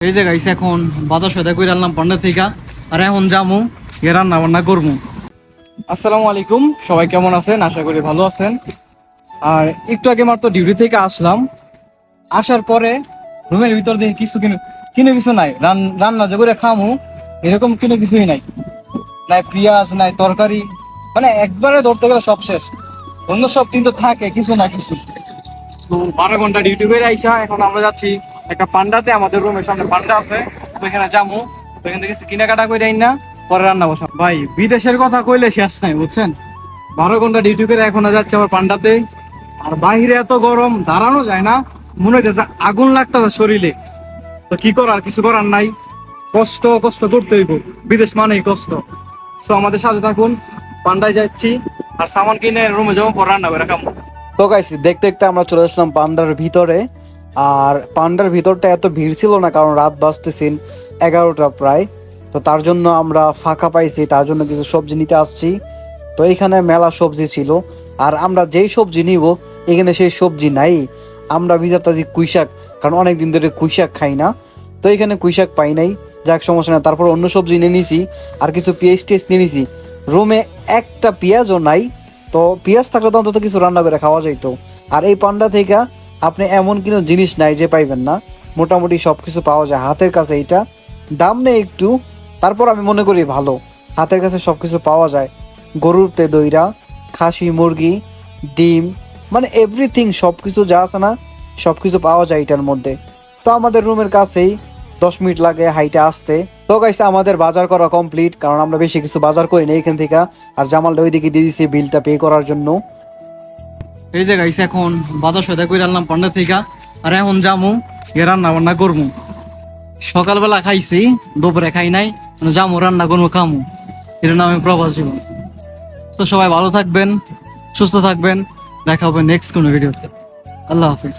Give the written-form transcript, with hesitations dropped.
এই যে গাইছে এখন বাজার সদাই করে আনলাম পান্ডা থেকে। আর এখন যামু গিয়ে রান্না বান্না করবো। আসসালামু আলাইকুম, সবাই কেমন আছেন? আশা করি ভালো আছেন। আর একটু আগে মাত্র ডিউটি থেকে আসলাম। আসার পরে রুমের ভিতর দিয়ে কিনে কিছু নাই, রান্না যে করে খামু এরকম কিনে কিছুই নাই। নাই পেঁয়াজ, নাই তরকারি, মানে একবারে ধরতে গেলে সব শেষ। অন্য সব কিন্তু থাকে কিছু না কিছু। তো 12 ঘন্টা ডিউটি করে আইসা এখন আমরা যাচ্ছি একটা পান্ডাতে। আমাদের রুমের সামনে পান্ডা আছে, ওইখানে যাবো। ওইখান থেকে কেনাকাটা করে আইন না, পরে রান্না বসা। ভাই বিদেশের কথা কইলে শেষ নাই, বুঝছেন? 12 ঘন্টা ডিউটি করে এখন যাচ্ছে আবার পান্ডাতে। আর বাইরে এত গরম, দাঁড়ানো যায় না, মনে হইতেছে আগুন লাগতেছে শরীরে। তো কি করার, কিছু করার নাই, কষ্ট কষ্ট করতে হইব। বিদেশ মানেই কষ্ট। তো আমাদের সাথে থাকুন, পান্ডায় যাচ্ছি আর সামান কিনে রুমে যাবো, পর রান্না করে খাবো। তো গাইস, দেখতে দেখতে আমরা চলে আসলাম পান্ডার ভিতরে। আর পান্ডার ভিতরটা এত ভিড় ছিল না, কারণ রাত বাজতেছেন 11টা প্রায়। তো তার জন্য আমরা ফাঁকা পাইছি, তার জন্য কিছু সবজি নিতে আসছি। তো এখানে মেলা সবজি ছিল, আর আমরা যেই সবজি নিব এখানে সেই সবজি নাই। আমরা ভিতরটাছি কুইশাক, কারণ অনেক দিন ধরে কুইশাক খাই না। তো এখানে কুইশাক পাই নাই, যাক সমস্যা না। তারপর অন্য সবজি নিয়ে নিছি, আর কিছু পেঁয়াজ টেস্ট নিয়ে নিছি। রুমে একটা পেঁয়াজও নাই। তো পেঁয়াজ থাকলে তো অন্তত কিছু রান্না করে খাওয়া যাইতো। আর এই পান্ডা থেকে আপনি এমন কোনো জিনিস নাই যে পাইবেন না, মোটামুটি সব কিছু পাওয়া যায় হাতের কাছে। এইটা দাম নেই একটু, তারপর আমি মনে করি ভালো, হাতের কাছে সব কিছু পাওয়া যায়। গরুর দইরা, খাসি, মুরগি, ডিম, মানে এভরিথিং, সব কিছু যা আছে না সব কিছু পাওয়া যায় এটার মধ্যে। তো আমাদের রুমের কাছেই 10 মিনিট লাগে হাইটে আসতে। তো গাইছে আমাদের বাজার করা কমপ্লিট, কারণ আমরা বেশি কিছু বাজার করি না এখান থেকে। আর জামালটা ওইদিকে দিয়ে দিছি বিলটা পে করার জন্য। এই যে গাইছে এখন বাজার সদাই করে আনলাম পান্ডা থেকে। আর এখন যামু গিয়ে রান্না বান্না করবো। সকালবেলা খাইছি, দুপুরে খাই নাই, যামু রান্না করবো খামু। এর নামে প্রবাস জীবন। তো সবাই ভালো থাকবেন, সুস্থ থাকবেন, দেখা হবে নেক্সট কোনো ভিডিওতে। আল্লাহ হাফিজ।